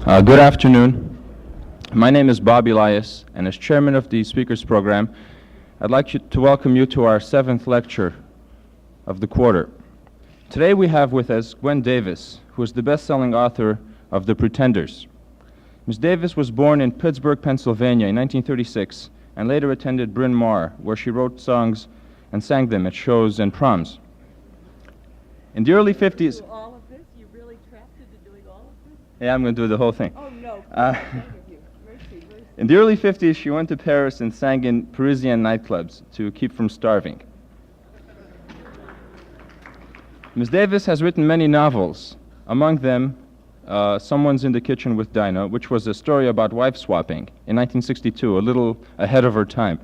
Good afternoon. My name is Bob Elias, and as chairman of the speakers program, I'd like to welcome you to our 7th lecture of the quarter. Today we have with us Gwen Davis, who is the best-selling author of The Pretenders. Ms. Davis was born in Pittsburgh, Pennsylvania in 1936, and later attended Bryn Mawr, where she wrote songs and sang them at shows and proms. In the early 50s... All of this? You really trapped into doing all of this? Yeah, I'm going to do the whole thing. Oh, no. Mercy. In the early 50s, she went to Paris and sang in Parisian nightclubs to keep from starving. Ms. Davis has written many novels, among them Someone's in the Kitchen with Dinah, which was a story about wife swapping in 1962, a little ahead of her time.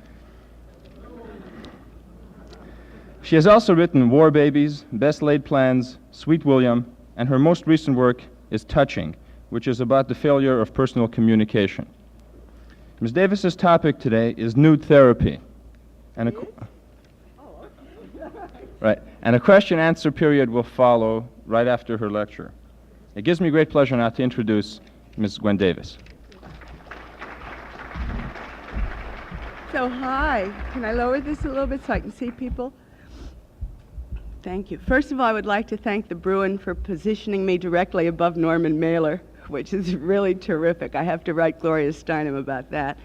She has also written War Babies, Best Laid Plans, Sweet William, and her most recent work is Touching, which is about the failure of personal communication. Ms. Davis's topic today is nude therapy. And right, and a question-answer period will follow right after her lecture. It gives me great pleasure now to introduce Ms. Gwen Davis. So, hi. Can I lower this a little bit so I can see people? Thank you. First of all, I would like to thank the Bruin for positioning me directly above Norman Mailer, which is really terrific. I have to write Gloria Steinem about that.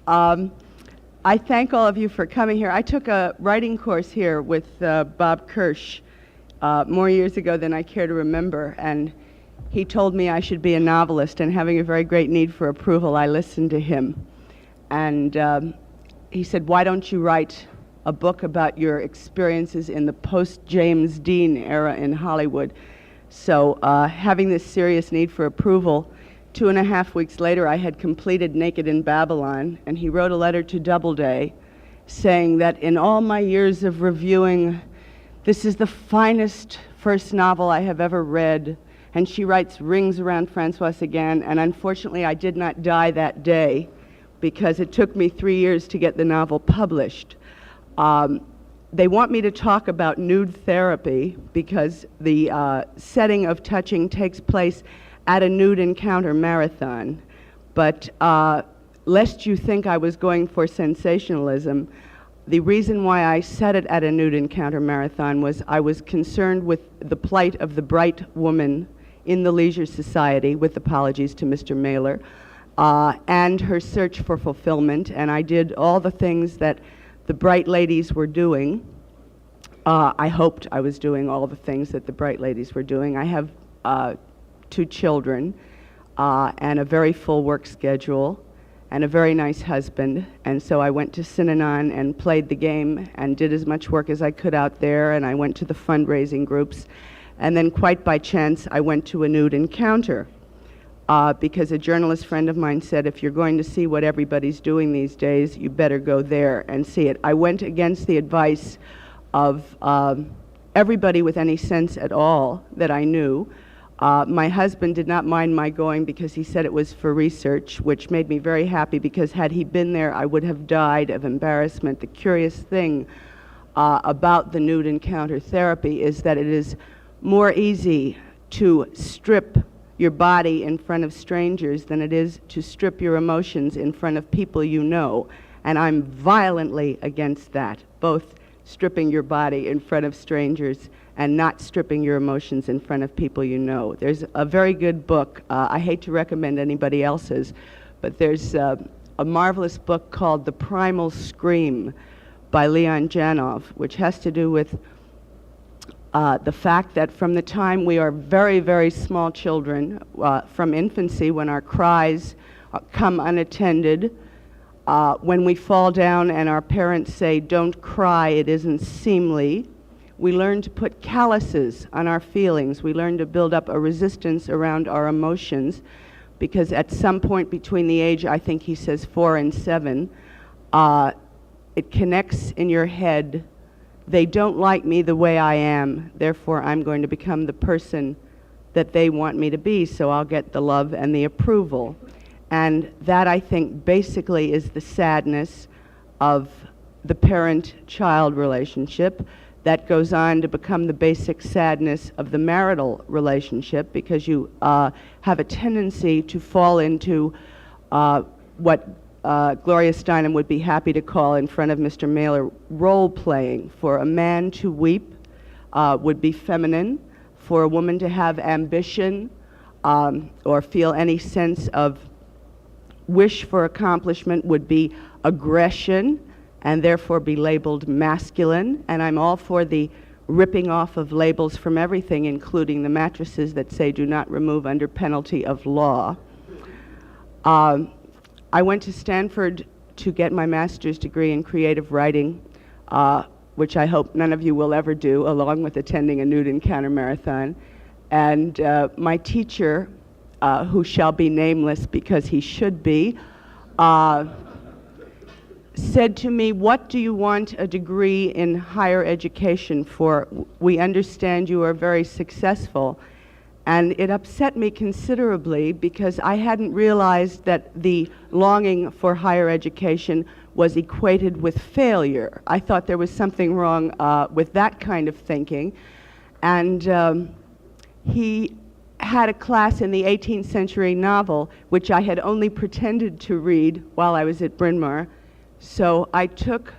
I thank all of you for coming here. I took a writing course here with Bob Kirsch more years ago than I care to remember, and he told me I should be a novelist, and having a very great need for approval, I listened to him. And he said, why don't you write a book about your experiences in the post-James Dean era in Hollywood? So having this serious need for approval, 2.5 weeks later I had completed Naked in Babylon, and he wrote a letter to Doubleday saying that in all my years of reviewing, this is the finest first novel I have ever read. And she writes Rings Around Francois Sagan, and unfortunately I did not die that day because it took me 3 years to get the novel published. They want me to talk about nude therapy because the setting of Touching takes place at a nude encounter marathon. But lest you think I was going for sensationalism, the reason why I set it at a nude encounter marathon was I was concerned with the plight of the bright woman in the Leisure Society, with apologies to Mr. Mailer, and her search for fulfillment, and I did all the things that the bright ladies were doing. I hoped I was doing all the things that the bright ladies were doing. I have 2 children and a very full work schedule and a very nice husband, and so I went to Synanon and played the game and did as much work as I could out there, and I went to the fundraising groups, and then quite by chance I went to a nude encounter because a journalist friend of mine said, if you're going to see what everybody's doing these days, you better go there and see it. I went against the advice of everybody with any sense at all that I knew. My husband did not mind my going because he said it was for research, which made me very happy because had he been there, I would have died of embarrassment. The curious thing about the nude encounter therapy is that it is more easy to strip your body in front of strangers than it is to strip your emotions in front of people you know. And I'm violently against that, both stripping your body in front of strangers and not stripping your emotions in front of people you know. There's a very good book. I hate to recommend anybody else's, but there's a marvelous book called The Primal Scream by Leon Janov, which has to do with the fact that from the time we are very, very small children, from infancy, when our cries come unattended, when we fall down and our parents say, don't cry, it isn't seemly, we learn to put calluses on our feelings. We learn to build up a resistance around our emotions because at some point between the age, I think he says 4 and 7, it connects in your head. They don't like me the way I am, therefore I'm going to become the person that they want me to be, so I'll get the love and the approval. And that, I think, basically is the sadness of the parent-child relationship. that goes on to become the basic sadness of the marital relationship, because you have a tendency to fall into what Gloria Steinem would be happy to call in front of Mr. Mailer role-playing. For a man to weep would be feminine. For a woman to have ambition or feel any sense of wish for accomplishment would be aggression, and therefore be labeled masculine. And I'm all for the ripping off of labels from everything, including the mattresses that say do not remove under penalty of law. I went to Stanford to get my master's degree in creative writing, which I hope none of you will ever do, along with attending a nude encounter marathon. And my teacher, who shall be nameless because he should be, said to me, "What do you want a degree in higher education for? We understand you are very successful." And it upset me considerably, because I hadn't realized that the longing for higher education was equated with failure. I thought there was something wrong with that kind of thinking. And he had a class in the 18th century novel, which I had only pretended to read while I was at Bryn Mawr. So I took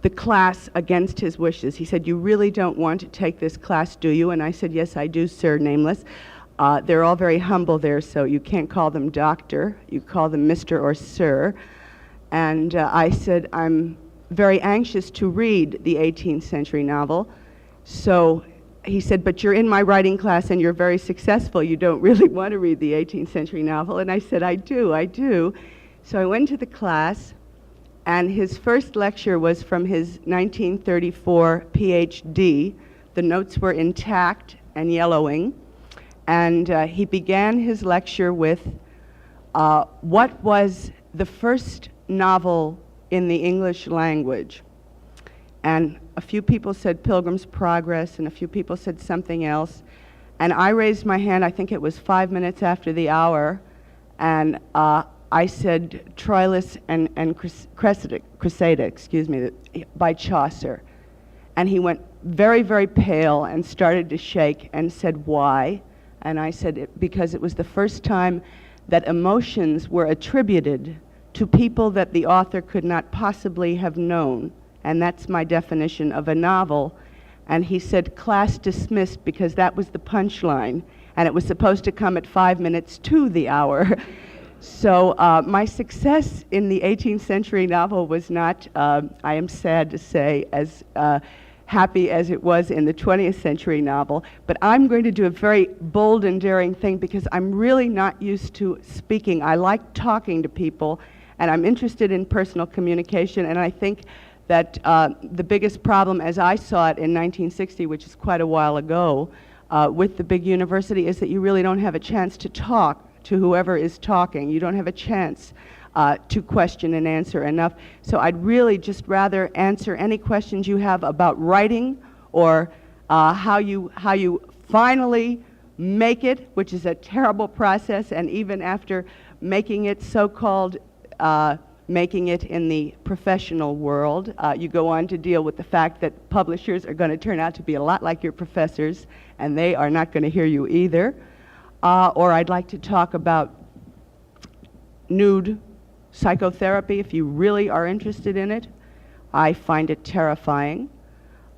the class against his wishes. He said, "You really don't want to take this class, do you?" And I said, "Yes, I do, sir," nameless. They're all very humble there, so you can't call them doctor. You call them Mr. or Sir. And I said, "I'm very anxious to read the 18th century novel." So he said, "But you're in my writing class and you're very successful. You don't really want to read the 18th century novel." And I said, I do. So I went to the class, and his first lecture was from his 1934 PhD. The notes were intact and yellowing. And he began his lecture with, what was the first novel in the English language? And a few people said Pilgrim's Progress, and a few people said something else. And I raised my hand, I think it was 5 minutes after the hour, and I said Troilus and Cressida, by Chaucer. And he went very, very pale and started to shake and said, "Why?" And I said, "Because it was the first time that emotions were attributed to people that the author could not possibly have known. And that's my definition of a novel." And he said, "Class dismissed," because that was the punchline. And it was supposed to come at 5 minutes to the hour. So my success in the 18th century novel was not, I am sad to say, as happy as it was in the 20th century novel. But I'm going to do a very bold and daring thing, because I'm really not used to speaking. I like talking to people, and I'm interested in personal communication. And I think that the biggest problem, as I saw it in 1960, which is quite a while ago, with the big university, is that you really don't have a chance to talk to whoever is talking. You don't have a chance to question and answer enough. So I'd really just rather answer any questions you have about writing, or how you finally make it, which is a terrible process, and even after making it, so-called making it in the professional world, you go on to deal with the fact that publishers are going to turn out to be a lot like your professors, and they are not going to hear you either. Or I'd like to talk about nude psychotherapy, if you really are interested in it. I find it terrifying.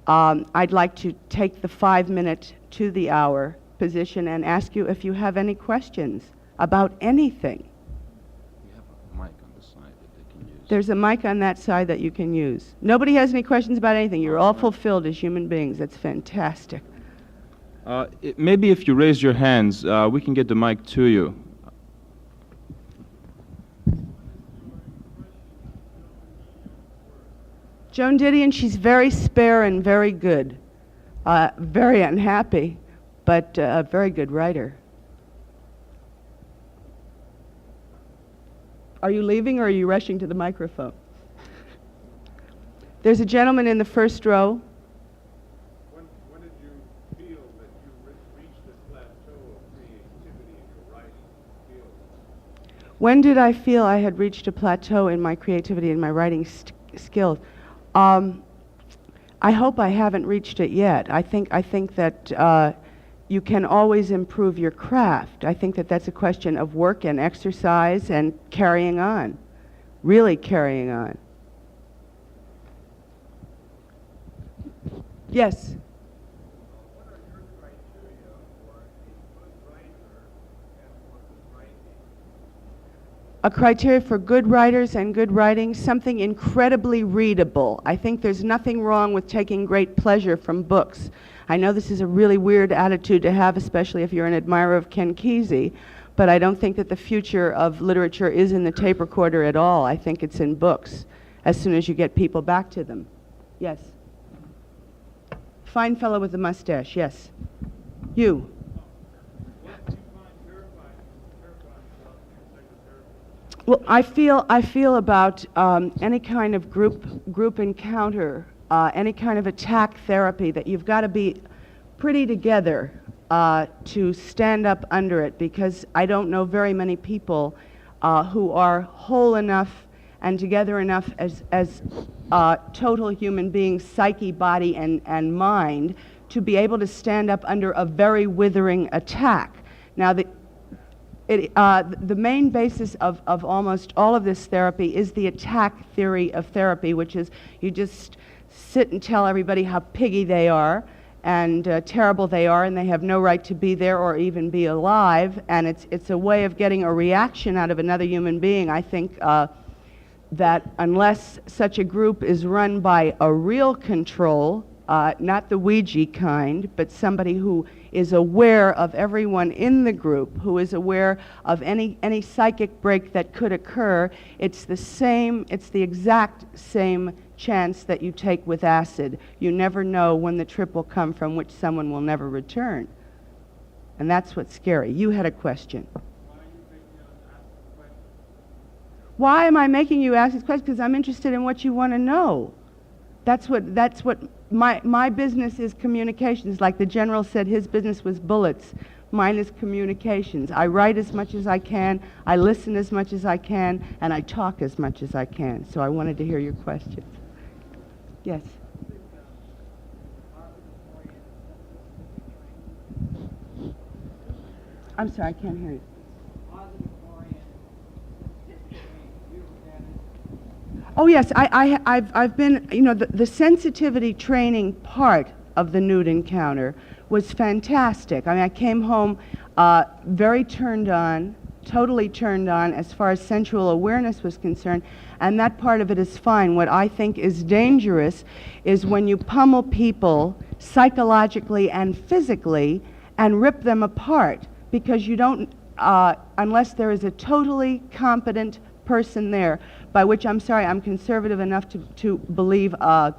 I'd like to take the 5 minute to the hour position and ask you if you have any questions about anything. We have a mic on the side that they can use. There's a mic on that side that you can use. Nobody has any questions about anything. You're all fulfilled as human beings. That's fantastic. Maybe if you raise your hands, we can get the mic to you. Joan Didion, she's very spare and very good. Very unhappy, but a very good writer. Are you leaving, or are you rushing to the microphone? There's a gentleman in the first row. When did you feel that you reached this plateau of creativity in your writing skills? When did I feel I had reached a plateau in my creativity and my writing skills? I hope I haven't reached it yet. I think that you can always improve your craft. I think that that's a question of work and exercise and carrying on, really carrying on. Yes? What are your criteria for a good writer and for good writing? A criteria for good writers and good writing, something incredibly readable. I think there's nothing wrong with taking great pleasure from books. I know this is a really weird attitude to have, especially if you're an admirer of Ken Kesey, but I don't think that the future of literature is in the tape recorder at all. I think it's in books, as soon as you get people back to them. Yes? Fine fellow with the mustache, yes. You. What do you find terrifying about psychotherapy? Well, I feel about any kind of group encounter, any kind of attack therapy, that you've got to be pretty together to stand up under it, because I don't know very many people who are whole enough and together enough as total human beings, psyche, body, and mind, to be able to stand up under a very withering attack. Now, the main basis of almost all of this therapy is the attack theory of therapy, which is you just sit and tell everybody how piggy they are and terrible they are, and they have no right to be there or even be alive, and it's a way of getting a reaction out of another human being. I think that unless such a group is run by a real control, not the Ouija kind, but somebody who is aware of everyone in the group, who is aware of any psychic break that could occur, it's the exact same chance that you take with acid. You never know when the trip will come from which someone will never return. And that's what's scary. You had a question. Why am I making you ask this question? Because I'm interested in what you want to know. That's what my business is, communications. Like the general said, his business was bullets. Mine is communications. I write as much as I can, I listen as much as I can, and I talk as much as I can. So I wanted to hear your question. Yes? I'm sorry, I can't hear you. Oh yes, I've been, the sensitivity training part of the nude encounter was fantastic. I mean, I came home very turned on, totally turned on as far as sensual awareness was concerned, and that part of it is fine. What I think is dangerous is when you pummel people psychologically and physically and rip them apart, because you don't, unless there is a totally competent person there, by which I'm sorry, I'm conservative enough to believe that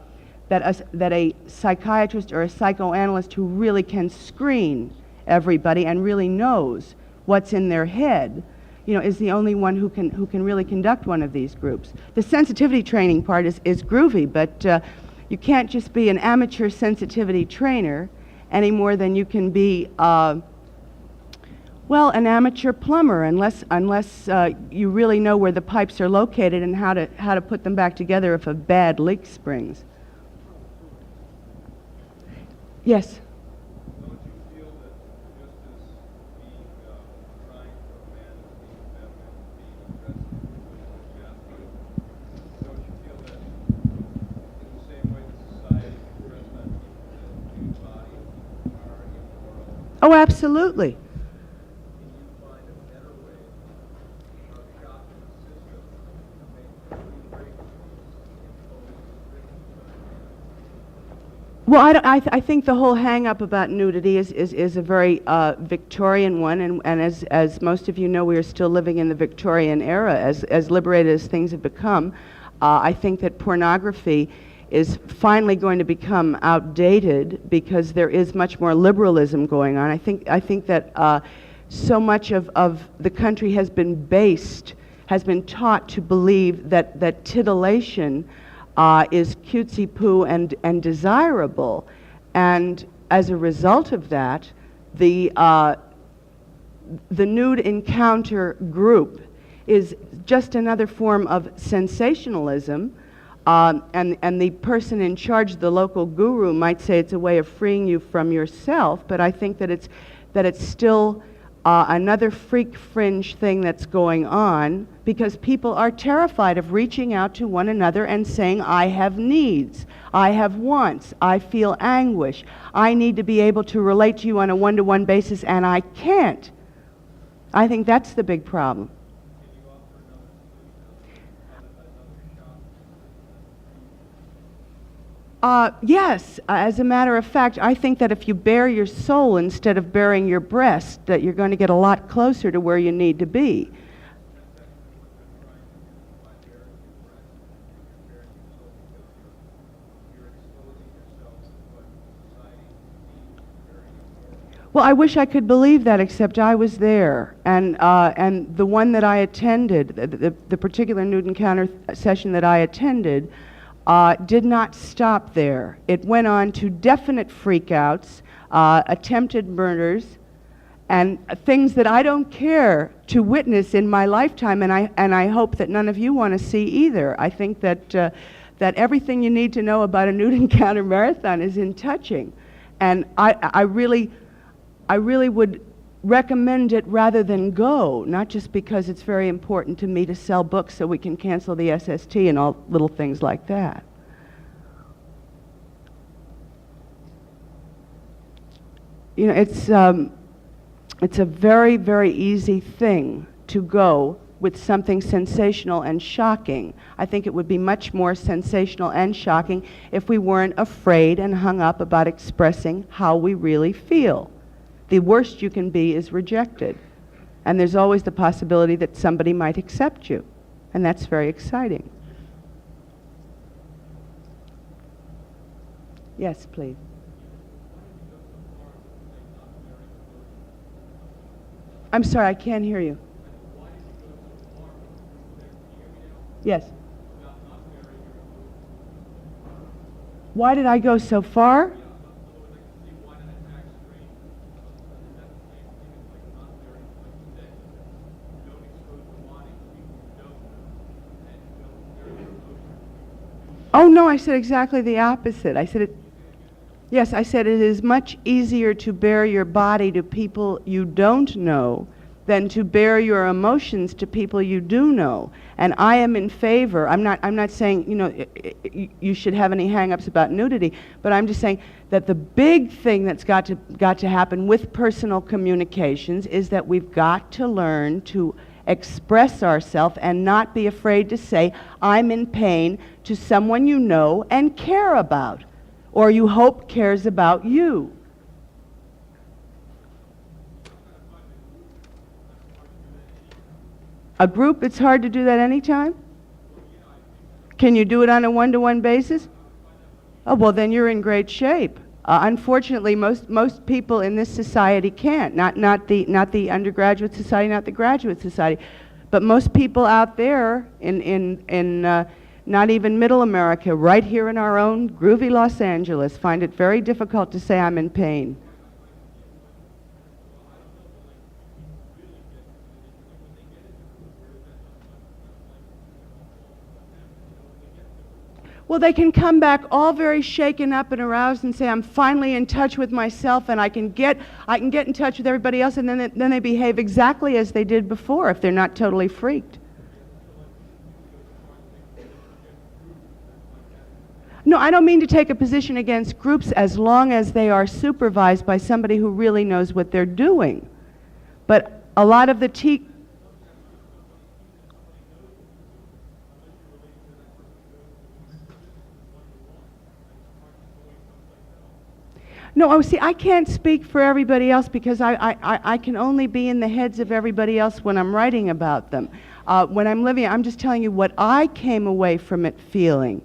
a psychiatrist or a psychoanalyst who really can screen everybody and really knows what's in their head, is the only one who can really conduct one of these groups. The sensitivity training part is groovy, but you can't just be an amateur sensitivity trainer any more than you can be an amateur plumber, unless you really know where the pipes are located and how to put them back together if a bad leak springs. Yes? Don't you feel that just as being trying to amend, being feminine, being aggressive, don't you feel that in the same way that society impressed on people that nude bodies are immoral? Oh, absolutely. Well, I think the whole hang-up about nudity is a very Victorian one, and as most of you know, we are still living in the Victorian era, as liberated as things have become. I think that pornography is finally going to become outdated because there is much more liberalism going on. I think that so much of the country has been taught to believe that titillation is cutesy-poo and desirable, and as a result of that, the nude encounter group is just another form of sensationalism And the person in charge, the local guru, might say it's a way of freeing you from yourself, but I think that it's still another freak fringe thing that's going on, because people are terrified of reaching out to one another and saying, I have needs, I have wants, I feel anguish, I need to be able to relate to you on a one-to-one basis, and I can't. I think that's the big problem. Yes, as a matter of fact, I think that if you bare your soul instead of baring your breast, that you're going to get a lot closer to where you need to be. Well, I wish I could believe that, except I was there, and the one that I attended, the particular nude encounter session that I attended, did not stop there. It went on to definite freakouts, attempted murders, and things that I don't care to witness in my lifetime, and I hope that none of you want to see either. I think that that everything you need to know about a nude encounter marathon is in Touching, and I really would recommend it rather than go, not just because it's very important to me to sell books so we can cancel the SST and all little things like that. You know, it's a very, very easy thing to go with something sensational and shocking. I think it would be much more sensational and shocking if we weren't afraid and hung up about expressing how we really feel. The worst you can be is rejected. And there's always the possibility that somebody might accept you. And that's very exciting. Yes, please. I'm sorry, I can't hear you. Yes. Why did I go so far? Oh, no, I said exactly the opposite. I said yes, I said it is much easier to bare your body to people you don't know than to bare your emotions to people you do know. And I am in favor. I'm not saying, you know, you should have any hang-ups about nudity, but I'm just saying that the big thing that's got to happen with personal communications is that we've got to learn to express ourselves and not be afraid to say, I'm in pain, to someone you know and care about, or you hope cares about you. A group, it's hard to do that anytime? Can you do it on a one-to-one basis? Oh, well, then you're in great shape. Unfortunately, most people in this society can't. Not the undergraduate society, not the graduate society, but most people out there in not even Middle America, right here in our own groovy Los Angeles, find it very difficult to say I'm in pain. Well, they can come back all very shaken up and aroused and say, I'm finally in touch with myself, and I can get in touch with everybody else, and then they behave exactly as they did before if they're not totally freaked. No, I don't mean to take a position against groups as long as they are supervised by somebody who really knows what they're doing. But a lot of the No, oh, see, I can't speak for everybody else because I can only be in the heads of everybody else when I'm writing about them. When I'm living, I'm just telling you what I came away from it feeling.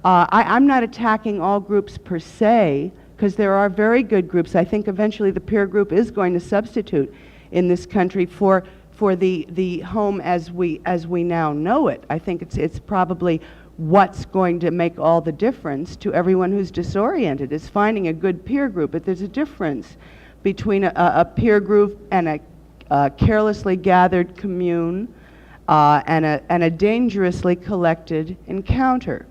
I'm not attacking all groups per se, because there are very good groups. I think eventually the peer group is going to substitute in this country for the home as we now know it. I think it's probably what's going to make all the difference to everyone who's disoriented is finding a good peer group. But there's a difference between a peer group and a carelessly gathered commune and a dangerously collected encounter.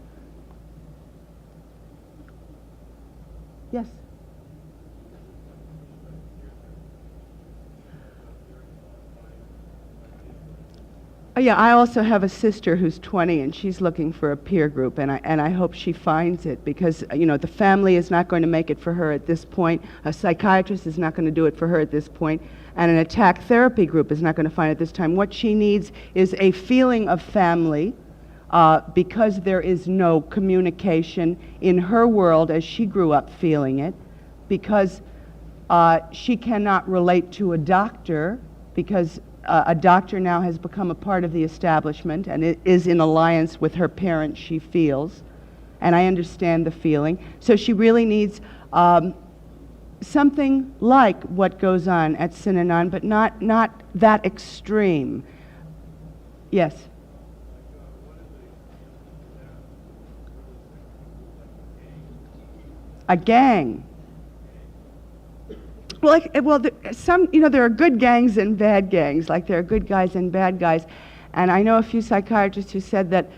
Oh, yeah, I also have a sister who's 20, and she's looking for a peer group, and I hope she finds it, because, you know, the family is not going to make it for her at this point, a psychiatrist is not going to do it for her at this point, and an attack therapy group is not going to find it at this time. What she needs is a feeling of family, because there is no communication in her world as she grew up feeling it, because she cannot relate to a doctor, because a doctor now has become a part of the establishment and it is in alliance with her parents, she feels. And I understand the feeling. So she really needs something like what goes on at Synanon, but not that extreme. Yes? A gang. Well, there are good gangs and bad gangs, like there are good guys and bad guys. And I know a few psychiatrists who said that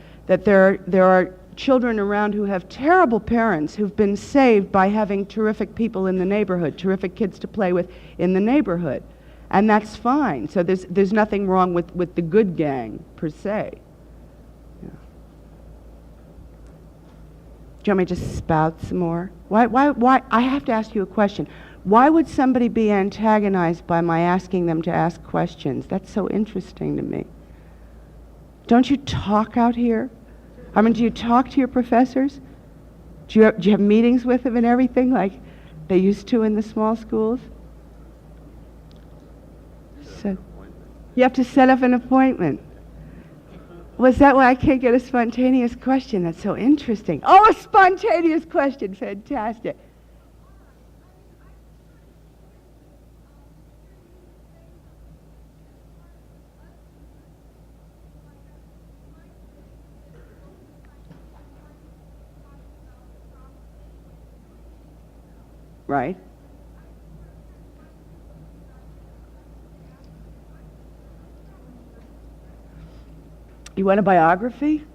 there are children around who have terrible parents who've been saved by having terrific people in the neighborhood, terrific kids to play with in the neighborhood. And that's fine. So there's nothing wrong with the good gang, per se. Yeah. Do you want me to just spout some more? Why? I have to ask you a question. Why would somebody be antagonized by my asking them to ask questions? That's so interesting to me. Don't you talk out here? I mean, do you talk to your professors? Do you have meetings with them and everything like they used to in the small schools? So, you have to set up an appointment. Was that why I can't get a spontaneous question? That's so interesting. Oh, a spontaneous question. Fantastic. Right. You want a biography?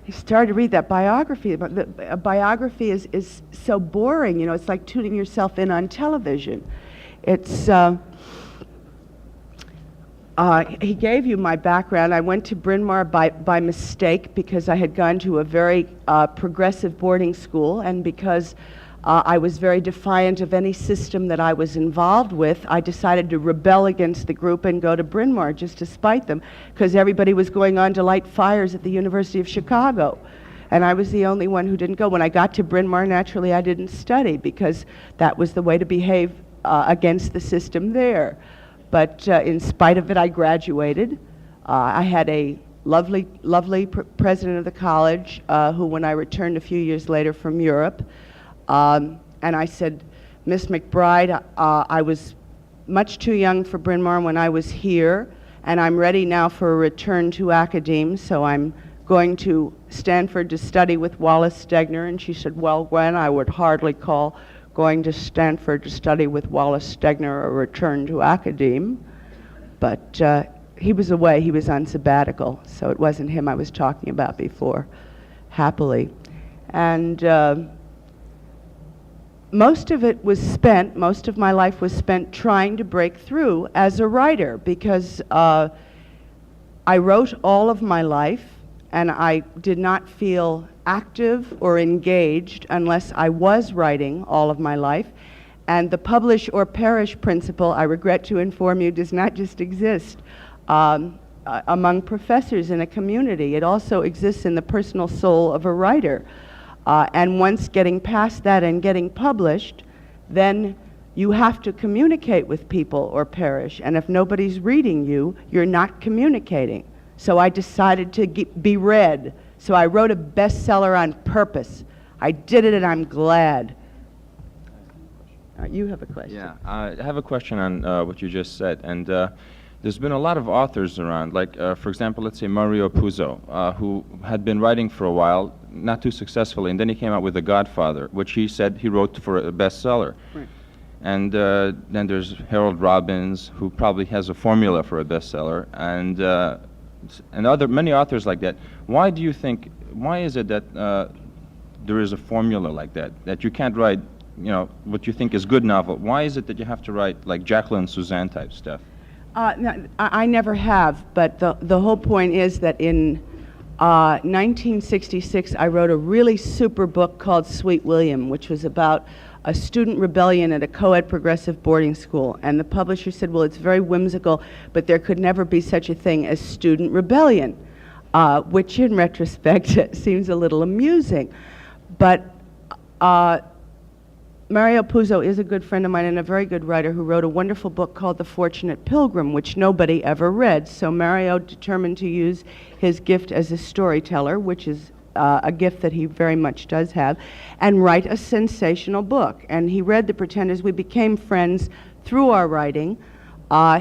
I started to read that biography, but a biography is so boring. You know, it's like tuning yourself in on television. It's he gave you my background. I went to Bryn Mawr by mistake because I had gone to a very progressive boarding school, and because I was very defiant of any system that I was involved with, I decided to rebel against the group and go to Bryn Mawr just to spite them, because everybody was going on to light fires at the University of Chicago. And I was the only one who didn't go. When I got to Bryn Mawr, naturally, I didn't study, because that was the way to behave against the system there. But in spite of it, I graduated. I had a lovely president of the college who, when I returned a few years later from Europe, and I said, Miss McBride, I was much too young for Bryn Mawr when I was here, and I'm ready now for a return to academe, so I'm going to Stanford to study with Wallace Stegner. And she said, well, Gwen, I would hardly call going to Stanford to study with Wallace Stegner a return to academe. But he was away, he was on sabbatical, so it wasn't him I was talking about before, happily. And most of my life was spent trying to break through as a writer, because I wrote all of my life, and I did not feel active or engaged unless I was writing all of my life. And the publish or perish principle, I regret to inform you, does not just exist among professors in a community. It also exists in the personal soul of a writer. And once getting past that and getting published, then you have to communicate with people or perish. And if nobody's reading you, you're not communicating. So I decided to be read. So I wrote a bestseller on purpose. I did it, and I'm glad. You have a question. Yeah, I have a question on what you just said. And there's been a lot of authors around, like, for example, let's say Mario Puzo, who had been writing for a while, not too successfully, and then he came out with The Godfather, which he said he wrote for a bestseller. Right. And then there's Harold Robbins, who probably has a formula for a bestseller, and many authors like that. Why is it that there is a formula like that, that you can't write, you know, what you think is good novel? Why is it that you have to write like Jacqueline Suzanne type stuff? No, I never have, but the whole point is that in 1966, I wrote a really super book called Sweet William, which was about a student rebellion at a co-ed progressive boarding school. And the publisher said, well, it's very whimsical, but there could never be such a thing as student rebellion, which in retrospect seems a little amusing. But Mario Puzo is a good friend of mine and a very good writer who wrote a wonderful book called The Fortunate Pilgrim, which nobody ever read. So Mario determined to use his gift as a storyteller, which is a gift that he very much does have, and write a sensational book. And he read The Pretenders. We became friends through our writing.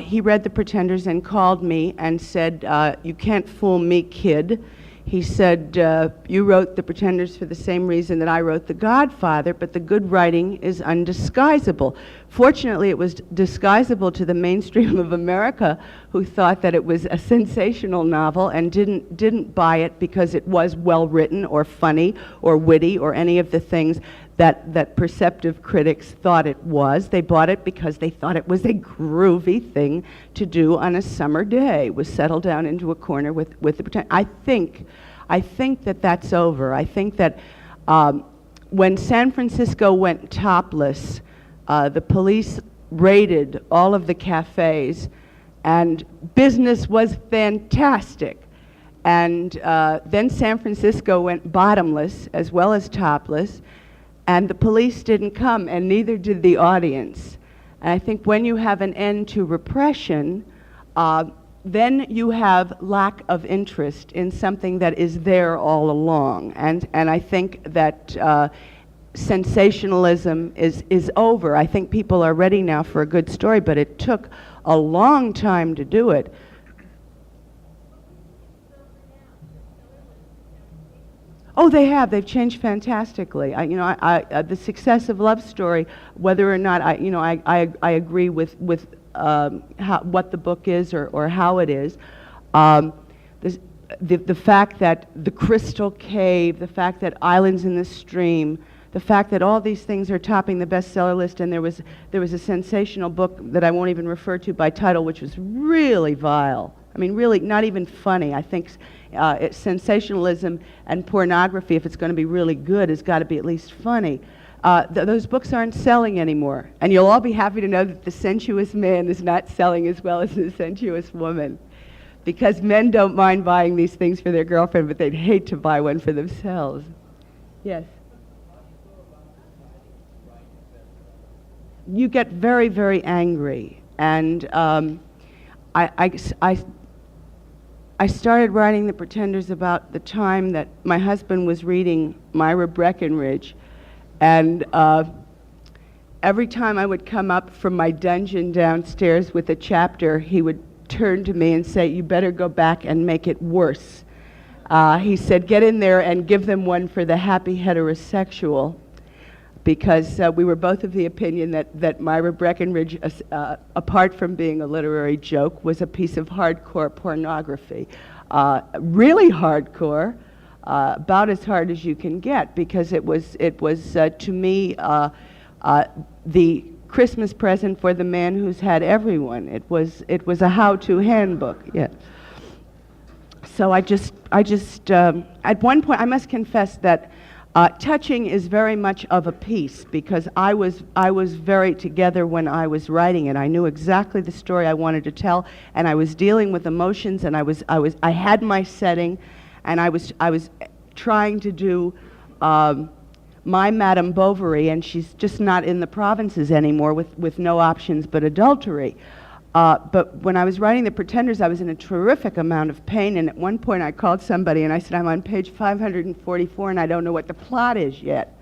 He read The Pretenders and called me and said, you can't fool me, kid. He said, you wrote The Pretenders for the same reason that I wrote The Godfather, but the good writing is undisguisable. Fortunately, it was disguisable to the mainstream of America, who thought that it was a sensational novel and didn't buy it because it was well written or funny or witty or any of the things that perceptive critics thought it was. They bought it because they thought it was a groovy thing to do on a summer day, was settle down into a corner with the pretend. I think that that's over. I think that when San Francisco went topless, the police raided all of the cafes, and business was fantastic. And then San Francisco went bottomless as well as topless, and the police didn't come, and neither did the audience. And I think when you have an end to repression, then you have lack of interest in something that is there all along. And I think that sensationalism is over. I think people are ready now for a good story, but it took a long time to do it. Oh, they have. They've changed fantastically. The success of Love Story, whether or not I agree with what the book is or how it is, the fact that The Crystal Cave, the fact that Islands in the Stream, the fact that all these things are topping the bestseller list, and there was a sensational book that I won't even refer to by title, which was really vile. I mean, really not even funny. I think sensationalism and pornography, if it's going to be really good, has got to be at least funny. Those books aren't selling anymore. And you'll all be happy to know that the sensuous man is not selling as well as the sensuous woman. Because men don't mind buying these things for their girlfriend, but they'd hate to buy one for themselves. Yes? You get very, very angry. And I started writing The Pretenders about the time that my husband was reading Myra Breckinridge, and every time I would come up from my dungeon downstairs with a chapter, he would turn to me and say, you better go back and make it worse. He said, get in there and give them one for the happy heterosexual, because we were both of the opinion that Myra Breckinridge, apart from being a literary joke, was a piece of hardcore pornography. Really hardcore, about as hard as you can get, because it was to me the Christmas present for the man who's had everyone. It was a how-to handbook. Yeah. So I just at one point, I must confess that touching is very much of a piece, because I was very together when I was writing it. I knew exactly the story I wanted to tell, and I was dealing with emotions, and I had my setting, and I was trying to do my Madame Bovary, and she's just not in the provinces anymore with no options but adultery. But when I was writing The Pretenders, I was in a terrific amount of pain, and at one point I called somebody and I said, I'm on page 544 and I don't know what the plot is yet.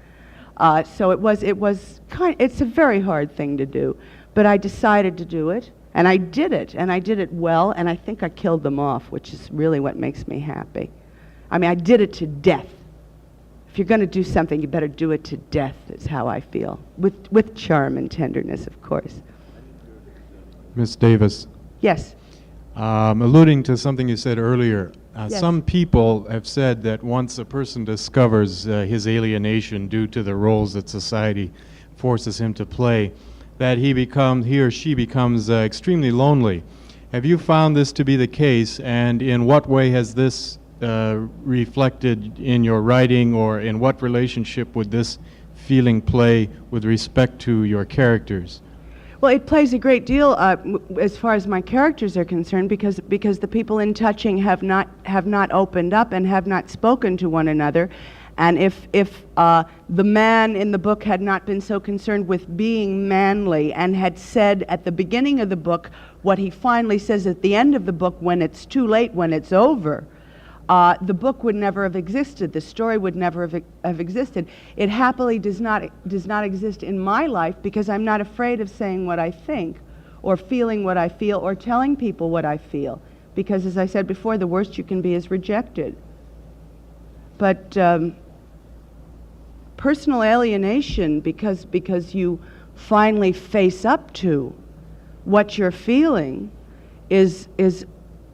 So it's a very hard thing to do, but I decided to do it, and I did it well, and I think I killed them off, which is really what makes me happy. I mean, I did it to death. If you're going to do something, you better do it to death, is how I feel, with charm and tenderness, of course. Ms. Davis. Yes. Alluding to something you said earlier, Yes. some people have said that once a person discovers his alienation due to the roles that society forces him to play, that he or she becomes extremely lonely. Have you found this to be the case, and in what way has this reflected in your writing, or in what relationship would this feeling play with respect to your characters? Well, it plays a great deal as far as my characters are concerned, because the people in Touching have not opened up and have not spoken to one another. And if the man in the book had not been so concerned with being manly and had said at the beginning of the book what he finally says at the end of the book when it's too late, when it's over, the book would never have existed. The story would never have existed. It happily does not exist in my life, because I'm not afraid of saying what I think, or feeling what I feel, or telling people what I feel. Because, as I said before, the worst you can be is rejected. But personal alienation, because you finally face up to what you're feeling, is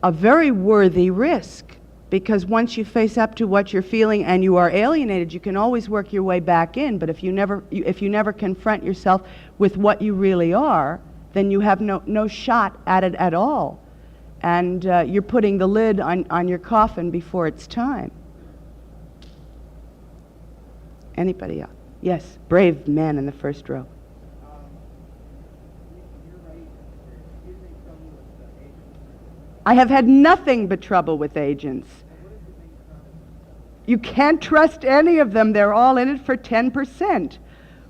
a very worthy risk. Because once you face up to what you're feeling and you are alienated, you can always work your way back in. But if you never confront yourself with what you really are, then you have no shot at it at all. And you're putting the lid on your coffin before it's time. Anybody else? Yes, brave man in the first row. I have had nothing but trouble with agents. You can't trust any of them. They're all in it for 10%.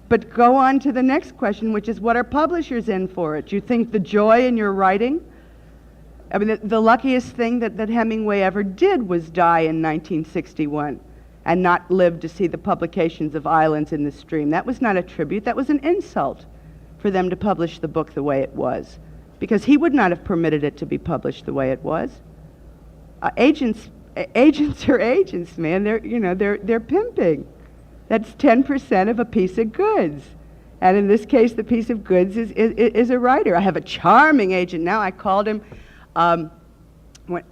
But go on to the next question, which is, what are publishers in for it? Do you think the joy in your writing? I mean, the luckiest thing that Hemingway ever did was die in 1961 and not live to see the publications of Islands in the Stream. That was not a tribute. That was an insult for them to publish the book the way it was, because he would not have permitted it to be published the way it was. Agents are agents, man. They're pimping. That's 10% of a piece of goods, and in this case, the piece of goods is a writer. I have a charming agent now. I called him.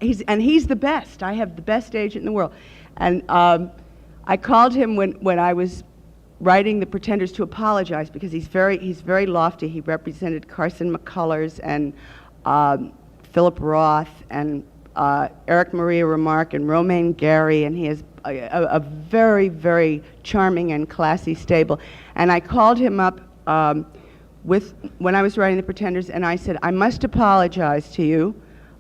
He's the best. I have the best agent in the world, and I called him when I was writing The Pretenders to apologize, because he's very lofty. He represented Carson McCullers and Philip Roth and Eric Maria Remarque and Romaine Gary, and he has a very, very charming and classy stable. And I called him up when I was writing The Pretenders, and I said, I must apologize to you.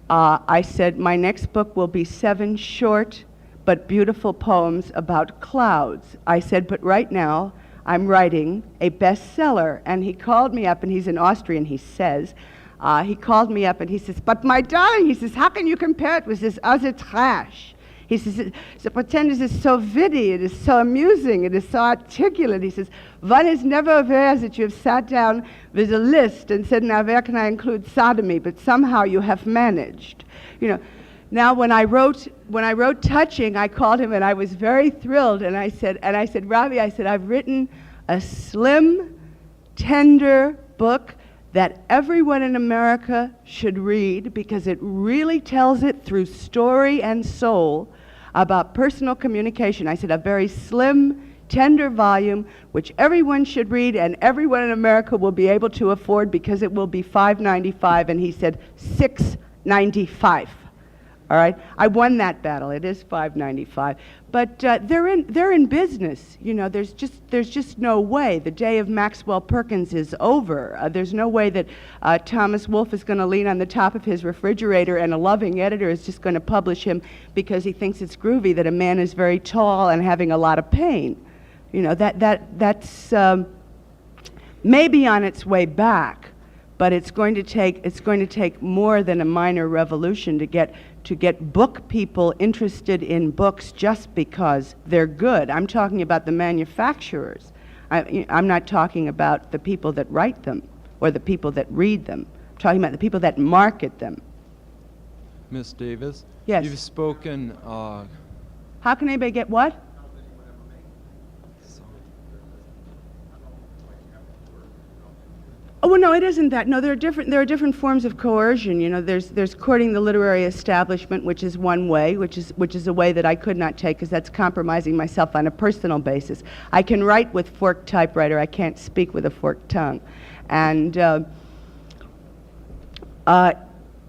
I said, my next book will be 7 short but beautiful poems about clouds. I said, but right now I'm writing a bestseller. And he called me up, and he's an Austrian, he says. He called me up and he says, but my darling, he says, how can you compare it with this other trash? He says, The Pretenders is so witty, it is so amusing, it is so articulate. He says, one is never aware that you have sat down with a list and said, now where can I include sodomy? But somehow you have managed. Now, when I wrote Touching, I called him and I was very thrilled, and I said, Robbie, I've written a slim, tender book that everyone in America should read, because it really tells it through story and soul about personal communication. I said, a very slim, tender volume which everyone should read and everyone in America will be able to afford, because it will be $5.95, and he said $6.95. All right, I won that battle. It is $5.95, but they're in business. There's just no way. The day of Maxwell Perkins is over. There's no way that Thomas Wolfe is going to lean on the top of his refrigerator and a loving editor is just going to publish him because he thinks it's groovy that a man is very tall and having a lot of pain. That's maybe on its way back, but it's going to take more than a minor revolution to get book people interested in books just because they're good. I'm talking about the manufacturers. I'm not talking about the people that write them or the people that read them. I'm talking about the people that market them. Miss Davis? Yes. You've spoken... How can anybody get what? Oh, well, no, it isn't that. No, there are different forms of coercion. There's courting the literary establishment, which is one way, which is a way that I could not take, because that's compromising myself on a personal basis. I can write with forked typewriter. I can't speak with a forked tongue. And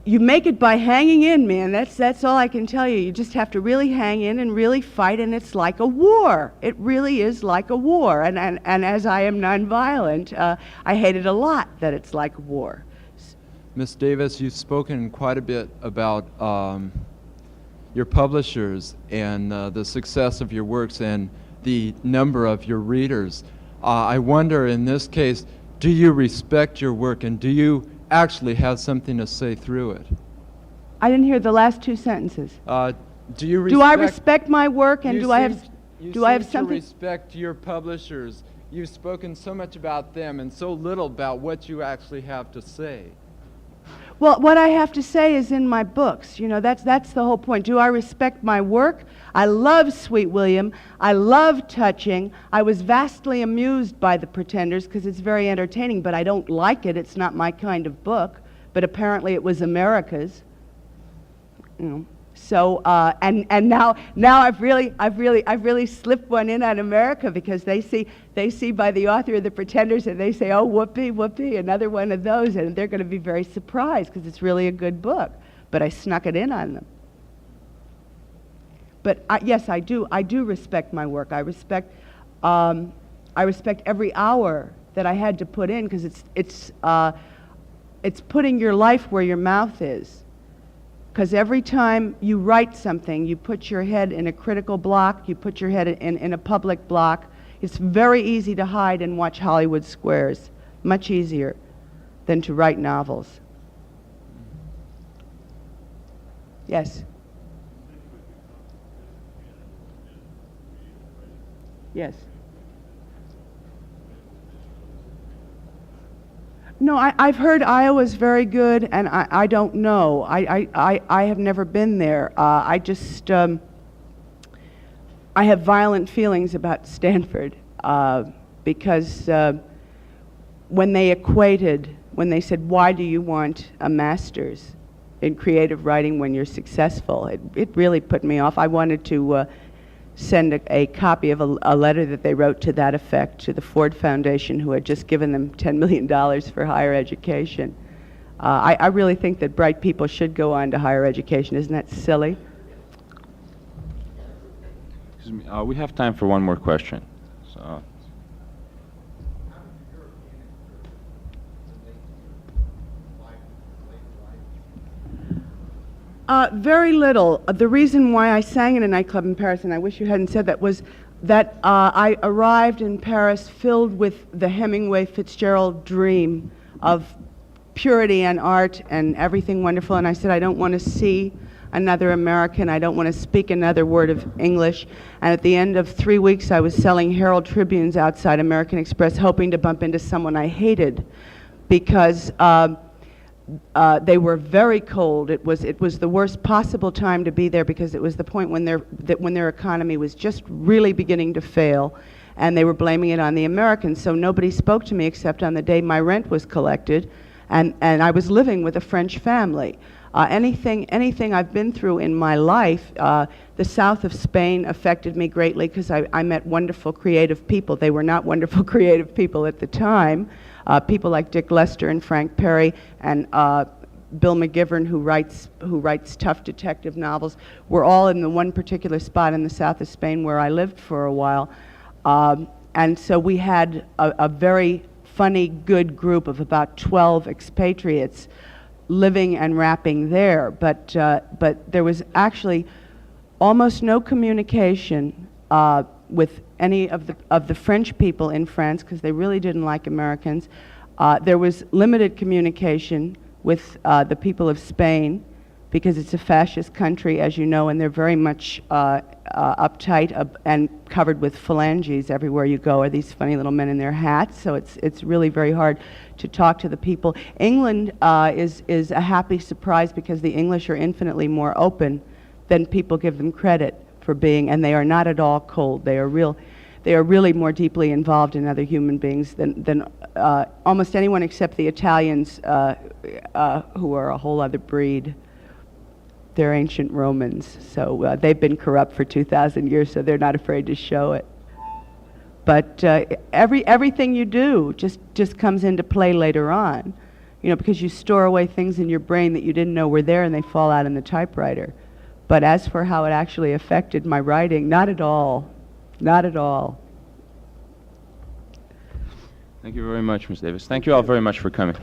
you make it by hanging in, man. That's all I can tell you. You just have to really hang in and really fight, and it's like a war. It really is like a war. And as I am nonviolent, I hate it a lot that it's like a war. Ms. Davis, you've spoken quite a bit about your publishers and the success of your works and the number of your readers. I wonder, in this case, do you respect your work, and do you actually have something to say through it? I didn't hear the last two sentences. Do you Do I respect my work, and do I have to something? respect your publishers? You've spoken so much about them and so little about what you actually have to say. Well, what I have to say is in my books. You know, that's the whole point. Do I respect my work? I love Sweet William. I love Touching. I was vastly amused by The Pretenders because it's very entertaining, but I don't like it. It's not my kind of book. But apparently it was America's. You know. So and now I've really slipped one in on America because they see by the author of The Pretenders and they say, oh, whoopee, whoopee, another one of those, and they're going to be very surprised because it's really a good book. But I snuck it in on them. But yes, I do respect my work. I respect every hour that I had to put in because it's putting your life where your mouth is. Because every time you write something, you put your head in a critical block, you put your head in a public block. It's very easy to hide and watch Hollywood squares, much easier than to write novels. Yes? Yes. No, I've heard Iowa's very good, and I don't know. I have never been there. I have violent feelings about Stanford because when they said, why do you want a master's in creative writing when you're successful, it really put me off. I wanted to send a copy of a letter that they wrote to that effect to the Ford Foundation, who had just given them $10 million for higher education. I really think that bright people should go on to higher education. Isn't that silly? Excuse me. We have time for one more question. So. Very little. The reason why I sang in a nightclub in Paris, and I wish you hadn't said that, was that I arrived in Paris filled with the Hemingway Fitzgerald dream of purity and art and everything wonderful, and I said, I don't want to see another American, I don't want to speak another word of English. And at the end of 3 weeks, I was selling Herald Tribunes outside American Express, hoping to bump into someone I hated, because they were very cold. It was the worst possible time to be there because it was the point when their economy was just really beginning to fail, and they were blaming it on the Americans. So nobody spoke to me except on the day my rent was collected, and I was living with a French family. Anything I've been through in my life, the south of Spain affected me greatly because I met wonderful creative people. They were not wonderful creative people at the time. People like Dick Lester and Frank Perry and Bill McGivern, who writes tough detective novels, were all in the one particular spot in the south of Spain where I lived for a while. And so we had a very funny, good group of about 12 expatriates living and rapping there. But there was actually almost no communication with any of the French people in France because they really didn't like Americans. There was limited communication with the people of Spain because it's a fascist country, as you know, and they're very much uptight and covered with phalanges everywhere you go, are these funny little men in their hats, so it's really very hard to talk to the people. England is a happy surprise because the English are infinitely more open than people give them credit for being, and they are not at all cold. They are really more deeply involved in other human beings than almost anyone except the Italians, who are a whole other breed. They're ancient Romans, so they've been corrupt for 2,000 years, so they're not afraid to show it. But everything you do just comes into play later on. you know, because you store away things in your brain that you didn't know were there and they fall out in the typewriter. But as for how it actually affected my writing, not at all. Not at all. Thank you very much, Ms. Davis. Thank you all very much for coming.